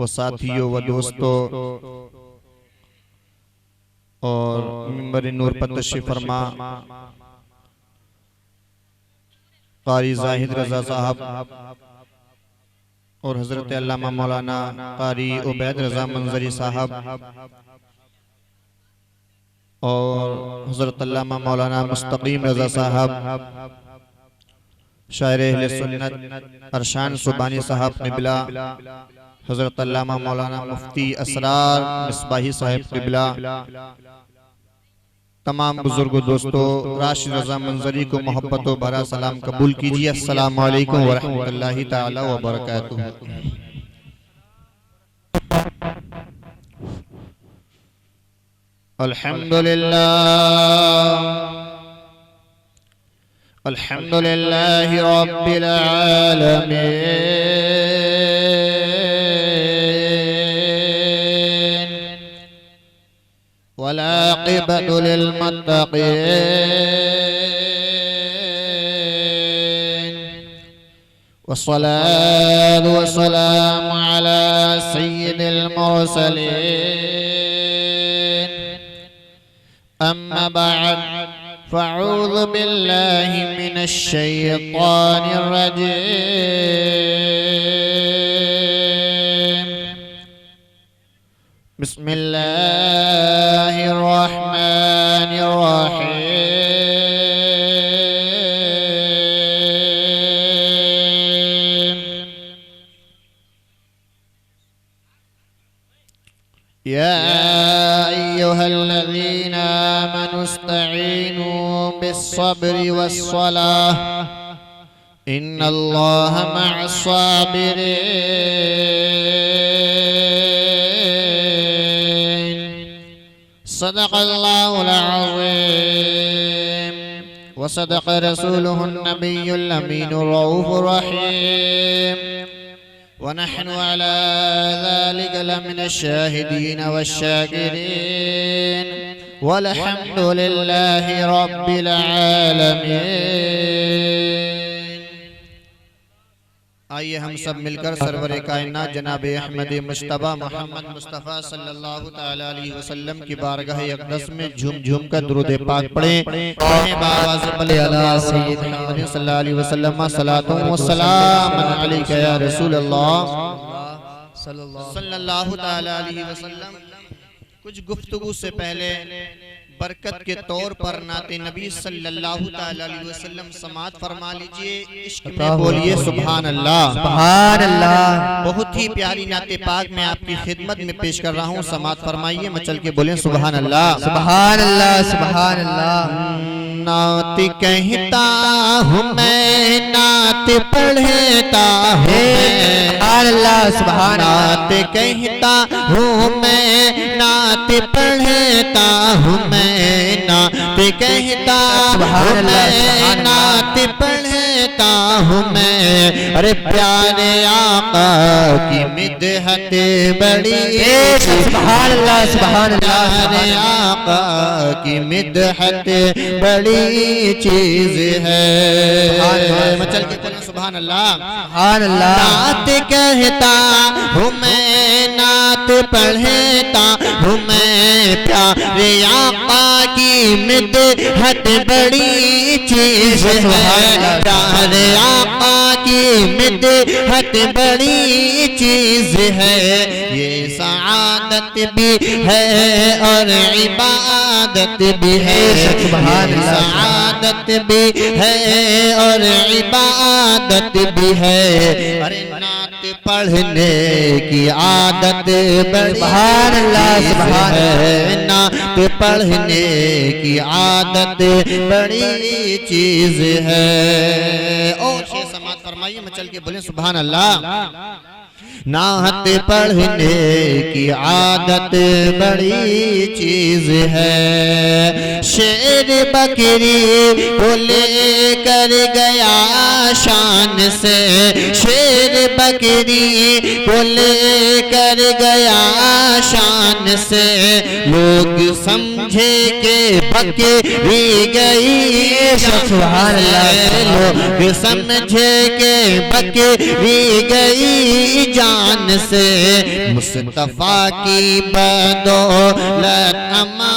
साथियों व दोस्तों और मिंबर नूर पर तशरीफ फरमा कारी जाहिद रजा साहब और हजरत अल्लामा मौलाना कारी उबैद रजा मंजरी साहब और हजरत अल्लामा मौलाना मुस्तकीम रजा साहब, शायर अहले सुन्नत अरशान सुबानी साहब क़िबला, हजरत अल्लामा मौलाना मुफ्ती असरार मिसबाही साहब क़िबला, तमाम बुजुर्ग दोस्तों, राशिद रजा मंजरी को मोहब्बत व भरा सलाम कबूल कीजिए। अस्सलामु अलैकुम व रहमतुल्लाहि ताला व बरकातुहू। अल्हम्दुलिल्लाहि रब्बिल आलमीन वल आक़िबतु लिल मुत्तक़ीन वस्सलातु वस्सलामु अला सय्यिदिल मुरसलीन। अम्मा बअद फ़अऊज़ु बिल्लाहि मिनश शैतानिर रजीम। बिस्मिल्लाहिर रहमानिर रहीम। या अय्युहल्लज़ीना आमनू इस्तईनू बिस्सब्रि वस्सलाह इन्नल्लाहा मअस्साबिरीन। सदक़ल्लाहुल अज़ीम व सदक़ रसूलुहुन नबियुल अमीनुर रऊफ़ुर रहीम व नहनु अला ज़ालिका लमिनश शाहिदीन वश्शाकिरीन वल्हम्दुलिल्लाहि रब्बिल आलमीन। आइए हम सब मिलकर सरवरे कायनात जनाब अहमद मुश्तबा मोहम्मद मुस्तफ़ा सल्लल्लाहु तआला अलैहि वसल्लम की बारगाह अक़दस में झूम झूम कर दुरूद पाक पढ़ें। बावाज़ पढ़े अला सय्यिदना मुहम्मद सल्लल्लाहु अलैहि वसल्लम सलातो व सलाम अलैका या रसूल अल्लाह सल्लल्लाहु तआला अलैहि वसल्लम। कुछ गुफ्तगू से पहले बरकत के तौर पर नाते नबी सल्लल्लाहु तआला अलैहि वसल्लम समात फरमा लीजिए। इश्क में बोलिए सुभान अल्लाह, सुभान अल्लाह। बहुत ही प्यारी नाते पाक मैं आपकी खिदमत में पेश कर रहा हूँ, समात फरमाइए। मचल के बोले सुभान अल्लाह, सुभान अल्लाह, सुभान अल्लाह। नात कहता हूँ मैं, नात पढ़ता हूँ अल्लाह, सुभान नात कहता हूँ मैं, नात पढ़ता हूँ मैं, नात कहता हूँ मैं, नात पढ़ता हूँ मैं। अरे प्यारे आका की मिदहत बड़ी, सुभान अल्लाह, सुभान अल्लाह। प्यारे आका की मिदहत बड़ी चीज है। मचल के बोले सुभान अल्लाह, सुभान अल्लाह। नात कहता हूँ मैं, नात पढ़ता हूँ मैं, प्यारे आका की मिदहत बड़ी चीज है। प्यारे आका की मिदहत बड़ी चीज है। ये सआदत भी है और इबादत भी है। सआदत भी है और इबादत भी है। अरे नात पढ़ने की आदत बड़ी, सुभान अल्लाह, सुभान है। नात पढ़ने की आदत बड़ी चीज है। और शेर समात फरमाइए, मचल के बोले सुभान अल्लाह। नात पढ़ने की आदत बड़ी चीज है। शेर बकरी को लेकर गया शान से, शेर बकरी को लेकर गया शान से। लोग समझे के बकरी गई, सुभान अल्लाह। लोग समझे के बकरी गई जान जान से मुस्तफा की बदौलत अमा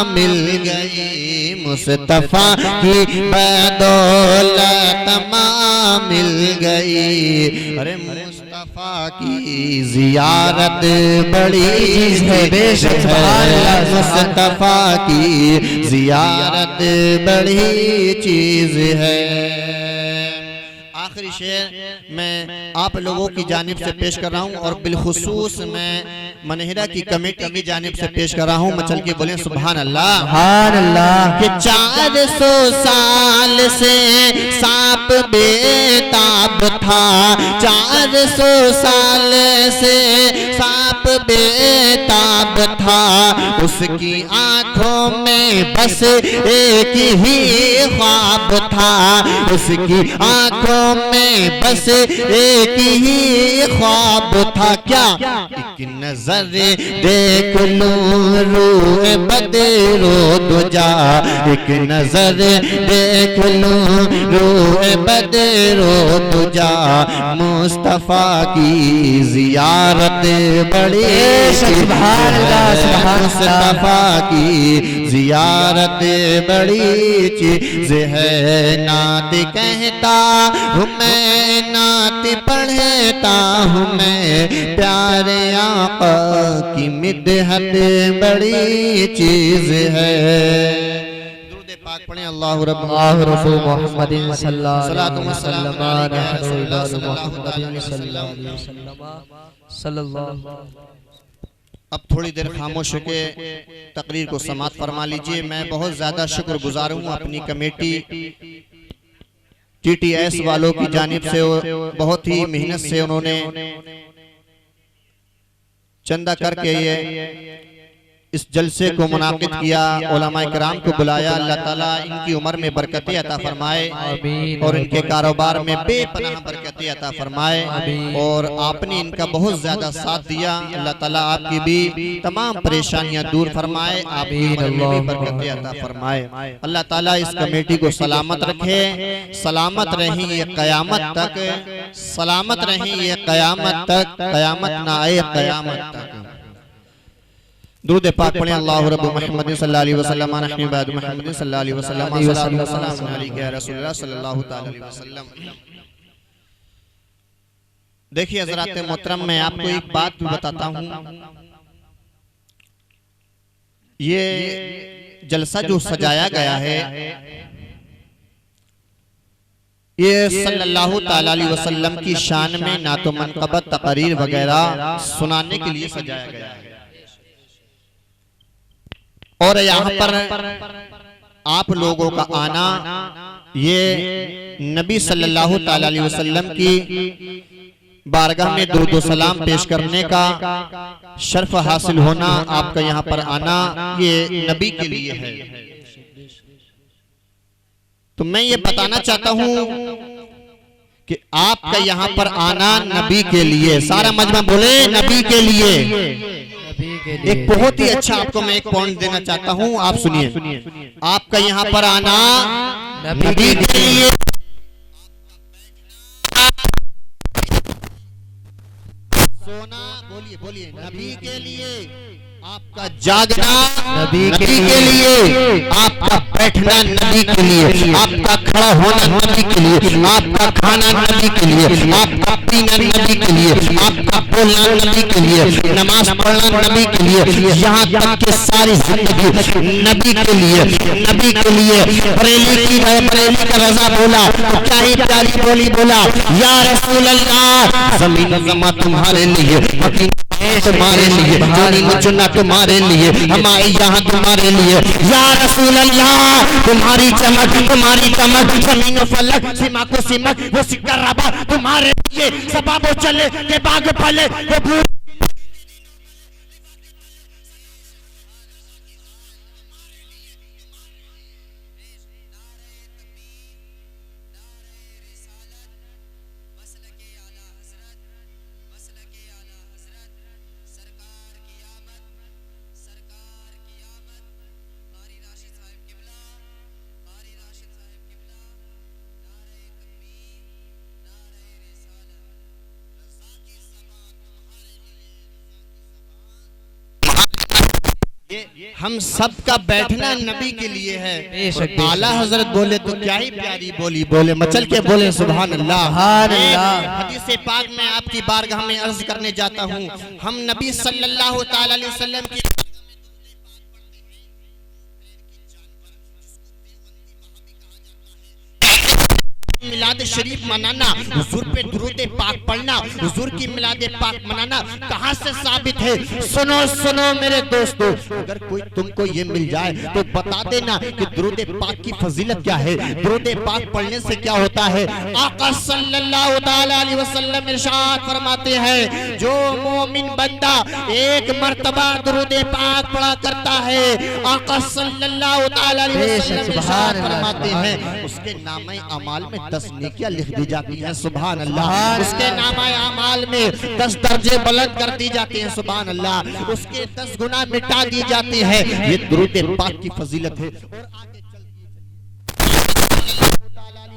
मिल गई, मुस्तफा की बदौलत अमा मिल गई। अरे मुस्तफा की जियारत बड़ी चीज है, बेशक मुस्तफा की जियारत बड़ी चीज है। आखिरी शेर मैं आप लोगों की जानिब से पेश कर रहा हूँ और बिलखुसूस मैं मनहिरा की कमेटी की जानिब से पेश कर रहा हूँ। मचल के बोले सुभान अल्लाह, सुभान अल्लाह। कि 400 साल से सांप बेताब था, 400 साल से सांप बेताब था, उसकी आंखों में बस एक ही ख्वाब था, उसकी आंखों में बस एक ही ख्वाब था। क्या? एक नजर देख लूं रूए बदरो दुजा, एक नजर देख लूं रूए बदरो दुजा, मुस्तफा की जियारत बड़ी सुभान अल्लाह, सुभान अल्लाह। मुस्तफा की जियारत बड़ी चीज है। नात कहता हूँ मैं, नात पढ़ता हूँ मैं, प्यारे आका की मिदहत बड़ी चीज है। दुरूद पाक पढ़ें। अल्लाह रसूल मोहम्मद सल्लल्लाहु अलैहि वसल्लम। अब थोड़ी देर खामोश होके तकरीर को समात फरमा लीजिए। मैं बहुत ज्यादा शुक्रगुजार हूँ अपनी कमेटी TTS वालों की जानिब से, बहुत ही मेहनत से उन्होंने चंदा करके ये इस जलसे को मुनाकिद किया, उलमाए किराम को बुलाया। अल्लाह ताला इनकी उम्र में बरकतें अता फरमाए और इनके कारोबार में बेपनाह बरकतें अता फरमाए। और आपने इनका बहुत ज्यादा साथ दिया। अल्लाह ताला आपकी भी तमाम परेशानियां दूर फरमाए, आपकी उम्र में भी बरकतें अता फरमाए। अल्लाह ताला इस कमेटी को सलामत रखे, सलामत रहें ये कयामत तक, सलामत रहें ये कयामत तक, कयामत ना आए कयामत तक। दुरूद पाक पढ़ें। अल्लाह रब्बु मुहम्मद सल्लल्लाहु अलैहि वसल्लम नहनु बाद मुहम्मद सल्लल्लाहु अलैहि वसल्लम सल्लल्लाहु अलैहि रसूलुल्लाह सल्लल्लाहु तआला अलैहि वसल्लम। देखिए हज़रात मोहतरम, मैं आपको एक बात भी बताता हूँ। ये जलसा जो सजाया गया है, ये सल्लल्लाहु तआला अलैहि वसल्लम की शान में नातो मनक़बत तकरीर वगैरह सुनाने के लिए सजाया गया है। और यहाँ पर आप लोगों का आना, ये नबी सल्लल्लाहु तआला अलैहि वसल्लम की बारगाह में दुरूद व सलाम पेश करने का शर्फ हासिल होना, आपका यहाँ पर आना, ये नबी के लिए है। तो मैं ये बताना चाहता हूँ कि आपका यहाँ पर आना नबी के लिए, सारा मजमा बोले नबी के लिए। एक बहुत ही अच्छा आपको मैं एक पॉइंट देना चाहता हूँ, आप सुनिए। आपका यहाँ पर आना नबी के लिए, सोना बोलिए बोलिए नबी के लिए, आपका जागना नबी के लिए, आपका बैठना नबी के लिए, आपका खड़ा होना नबी के लिए, आपका खाना नबी के लिए, आपका पीना नबी के लिए, आपका बोलना नबी के लिए, नमाज पढ़ना नबी के लिए, यहाँ तक के सारी जिंदगी नबी के लिए, नबी के लिए। बरेली का रजा बोला, क्या ही प्यारी बोली बोला, या रसूल अल्लाह, जमीन जमा तुम्हारे लिए, तुम्हारे लिए, जानी मुचुना तुम्हारे लिए, हमारे यहाँ तुम्हारे लिए, या रसूल अल्लाह, तुम्हारी चमक, तुम्हारी चमक, जमीन फलक, सीमा को सिमक, वो सिक्का रबा तुम्हारे लिए, सबाबो चले के बाग पले, वो ये हम सब का बैठना नबी के लिए है। बेशक, आला हजरत बोले तो क्या ही प्यारी बोली बोले, मचल के बोले सुभान अल्लाह। सुभान अल्लाह। हदीस पाक में आपकी बारगाह में अर्ज करने जाता हूँ, हम नबी सल्लल्लाहु ताला अलैहि वसल्लम की मिलाद शरीफ मनाना, हुजूर पे दुरूद पाक पढ़ना, हुजूर की मिलाद पाक मनाना कहाँ से साबित है? सुनो सुनो मेरे दोस्तों, अगर कोई तुमको ये मिल जाए तो बता देना कि दुरूद पाक की फजीलत क्या है, दुरूद पाक पढ़ने से क्या होता है। आका सल्लल्लाहु अलैहि वसल्लम इरशाद फरमाते हैं, जो मोमिन बंदा एक मर्तबा दुरूद पाक पढ़ा करता है, आका सल्लल्लाहु अलैहि वसल्लम इरशाद फरमाते हैं, उसके नामे अमाल में 10 नेकियां लिख दी जाती हैं। सुभान अल्लाह। उसके नामा अमाल में 10 दर्जे बुलंद कर दी जाते हैं। सुभान अल्लाह। उसके 10 गुनाह मिटा दी जाती है। ये दुरूद पाक की फजीलत है। और आगे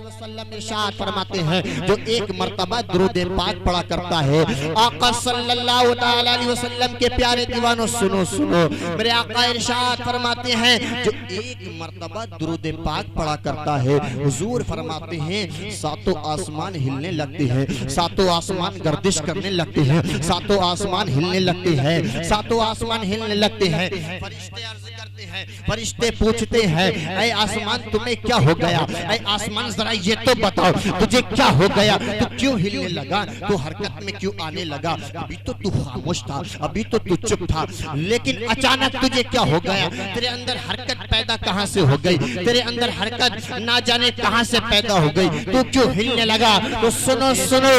वसल्लम इरशाद फरमाते हैं, जो एक मर्तबा दुरूद पाक पढ़ा करता है, आका सल्लल्लाहु अलैहि वसल्लम के प्यारे दीवानों सुनो सुनो, मेरे आका इरशाद फरमाते हैं, जो एक मर्तबा दुरूद पाक पढ़ा करता है, हुजूर फरमाते हैं, सातों आसमान हिलने लगते हैं, सातों आसमान गर्दिश करने लगते हैं, सातों आसमान हिलने लगते हैं, सातों आसमान हिलने लगते हैं। फरिश्ते अर्ज करते हैं, फरिश्ते पूछते हैं, ऐ आसमान तुम्हें क्या हो गया? ऐ आसमान जरा ये तो बताओ, तुझे क्या हो गया? तू क्यों हिलने लगा? तू हरकत में क्यों आने लगा? अभी तो तू खामोश था, अभी तो तू चुप था, लेकिन अचानक तुझे क्या हो गया? तेरे अंदर हरकत पैदा कहाँ से हो गई? तेरे अंदर हरकत ना जाने कहाँ से पैदा हो गई? तू क्यों हिलने लगा? तो सुनो सुनो,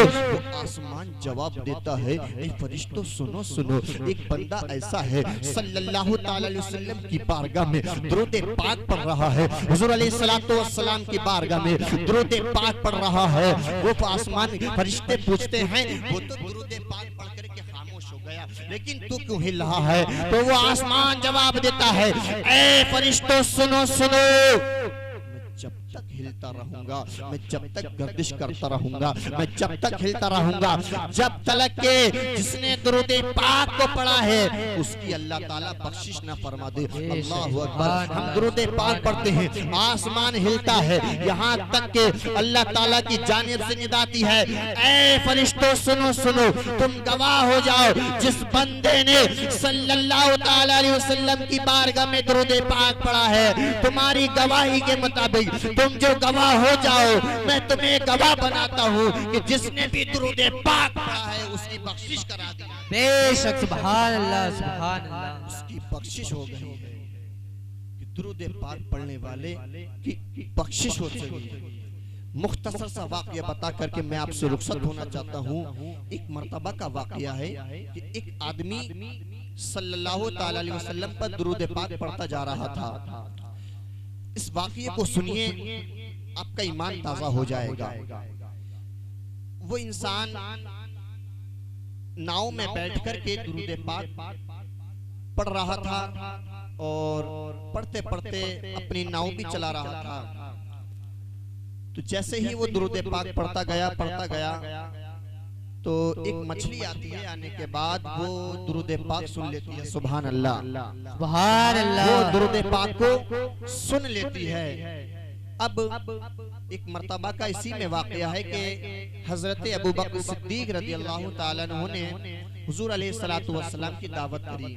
आसमान जवाब देता है, ए फरिश्तों सुनो सुनो, एक बंदा ऐसा है सल्लल्लाहु ताला अलैहि वसल्लम की बारगाह में दुरूद पाक पढ़ रहा है, हुजूर अलैहि सलातो वस्सलाम की बारगाह में दुरूद पाक पढ़ रहा है। वो आसमान फरिश्ते पूछते हैं, वो तो दुरूद पाक पढ़ करके खामोश हो गया, लेकिन तू क्यों हिल रहा है? तो वो आसमान जवाब देता है, ए फरिश्तों सुनो सुनो, जब तक हिलता रहूंगा, मैं जब तक गर्दिश करता रहूंगा, मैं जब तक हिलता रहूंगा, जब तक के जिसने दुरूद पाक को पढ़ा है उसकी अल्लाह ताला बख्शिश ना फरमा दे। अल्लाहु अकबर। हम दुरूद पाक पढ़ते हैं, आसमान हिलता है, यहाँ तक के अल्लाह ताला की जानिब से निदा आती है, ऐ फरिश्तों सुनो सुनो, तुम गवाह हो जाओ, जिस बंदे ने सल्लल्लाहु ताला अलैहि वसल्लम की बारगाह में दुरूद पाक पढ़ा है, तुम्हारी गवाही के मुताबिक तुम जो गवाह हो जाओ, मैं तुम्हें गवाह बनाता हूँ कि जिसने भी दुरूद पाक पढ़ा है उसकी बख्शिश करा दी। बेशक, सुभान अल्लाह, सुभान अल्लाह। उसकी बख्शिश हो गई है कि दुरूद पाक पढ़ने वाले की बख्शिश हो चुकी है। मुख्तसर सा वाकया बता करके मैं आपसे रुखसत होना चाहता हूँ। एक मर्तबा का वाकया है कि एक आदमी सल्लल्लाहु ताला अलैहि वसल्लम पर दुरूद पाक पढ़ता जा रहा था। इस वाकये को सुनिए, आपका ईमान ताजा हो जाएगा। वो इंसान नाव में बैठकर के दुरूद पाक पढ़ रहा था और पढ़ते पढ़ते अपनी नाव भी चला रहा था। तो जैसे ही वो दुरूद पाक पढ़ता गया तो एक मछली आती है, आने के बाद वो दुरूद पाक सुन लेती है। सुभान अल्लाह, सुभान अल्लाह। वो दुरूद पाक को सुन लेती है। अब एक मर्तबा का इसी में वाकया है कि हजरत अबू बकर सिद्दीक रज़ी अल्लाह ताला अन्हु ने हुजूर अलैहि सलातु वस्सलाम की दावत करी।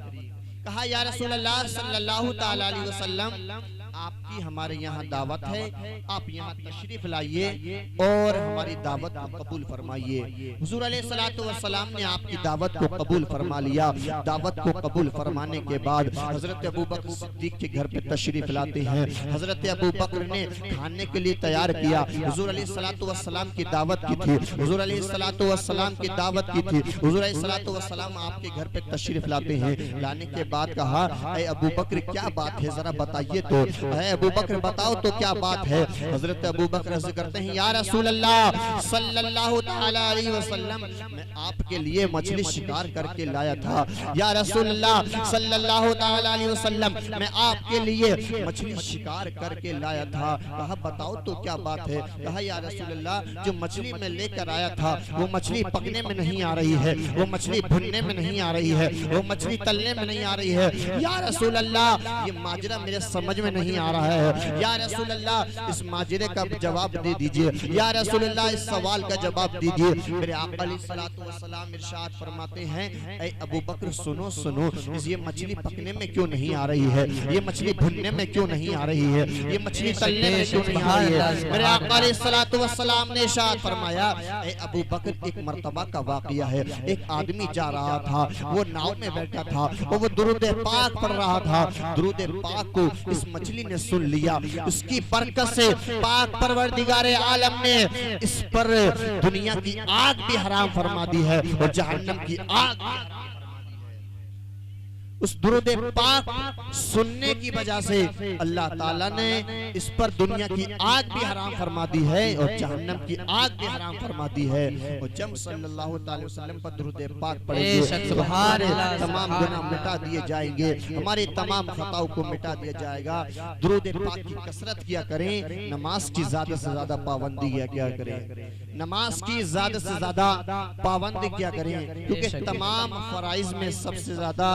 कहा, या रसूल अल्लाह सल्लल्लाहु ताला अलैहि वसल्लम, आपकी हमारे यहाँ दावत है, आप यहाँ तशरीफ लाइए और हमारी दावत को कबूल फरमाइए। हुजूर अलैहिस्सलातु वस्सलाम ने आपकी दावत को कबूल फरमा लिया। दावत को कबूल फरमाने के बाद हजरत अबू बकर सिद्दीक के घर पे तशरीफ लाते हैं। हजरत अबू बकर ने खाने के लिए तैयार किया। हुजूर अलैहिस्सलातु वस्सलाम की दावत की थी, हुजूर अलैहिस्सलातु वस्सलाम की दावत की थी। हुजूर अलैहिस्सलातु वस्सलाम आपके घर पे तशरीफ लाते हैं। लाने के बाद कहा, ऐ अबू बकर क्या बात है, जरा बताइए तो। है अबू बकर बताओ तो क्या बात है। हजरत अबू बकर अर्ज़ करते हैं या रसूल अल्लाह सल्लल्लाहु तआला अलैहि वसल्लम मैं आपके लिए मछली शिकार करके लाया था। या रसूल अल्लाह सल्लल्लाहु तआला अलैहि वसल्लम मैं आपके लिए मछली शिकार करके लाया था। कहा बताओ तो क्या बात है। कहा या रसूल अल्लाह जो मछली मैं लेकर आया था वो मछली पकने में नहीं आ रही है, वो मछली भुनने में नहीं आ रही है, वो मछली तलने में नहीं आ रही है। या रसूल अल्लाह ये माजरा मेरे समझ में नहीं आ रहा है। या रसूल अल्लाह इस माजरे का जवाब दे दीजिए। या रसूल अल्लाह इस सवाल का जवाब दीजिए। मेरे आका अलैहिस्सलातु वस्सलाम इरशाद फरमाते हैं ऐ अबू बकर सुनो सुनो, ये मछली पकने में क्यों नहीं आ रही है, ये मछली भुनने में क्यों नहीं आ रही है, ये मछली तलने में क्यों नहीं आ रही है। मेरे आका अलैहिस्सलातु वस्सलाम ने इरशाद फरमाया ऐ अबू बकर एक मर्तबा का वाकया है। एक आदमी जा रहा था, वो नाव में बैठा था और वो दुरूद पाक पढ़ रहा था। दुरूद पाक को इस मछली ने सुन लिया। उसकी बरकत से पाक परवरदिगारे आलम ने इस पर दुनिया की आग भी हराम फरमा दी है और जहन्नम की आग। उस दुरूद पाक सुनने की वजह से अल्लाह ताला ने इस पर दुनिया की आग भी हराम फरमा दी है और जहन्नम की आग भी हराम फरमा दी है। और जब सल्लल्लाहु अलैहि वसल्लम पर दुरूद पाक पढ़ेंगे तमाम गुनाह मिटा दिए जाएंगे, हमारी तमाम खताओं को मिटा दिया जाएगा। दुरूद पाक की कसरत किया करें, नमाज की ज्यादा से ज्यादा पाबंदी किया करें, नमाज की ज्यादा से ज्यादा पाबंदी किया करें, क्योंकि तमाम फराइज में सबसे ज्यादा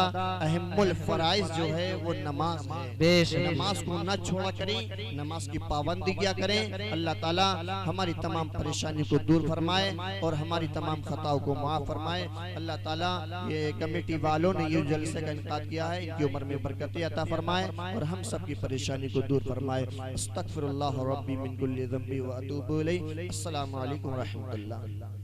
अहमुल फराइज जो है वो नमाज है। नमाज को न छोड़ा करें, नमाज की पाबंदी किया करें। अल्लाह ताला हमारी तमाम परेशानी को दूर फरमाए और हमारी तमाम खताओं को माफ फरमाए। अल्लाह ताला ये कमेटी वालों ने ये जलसे का इनेकाद किया है, इनकी उम्र में बरकत अता फरमाए और हम सब की परेशानी को दूर फरमाए। अस्तगफिरुल्लाह रब्बी मिन कुल्लि ज़ंबी व अतूबु इलैहि। अस्सलामु अलैकुम व रहमतुल्लाह।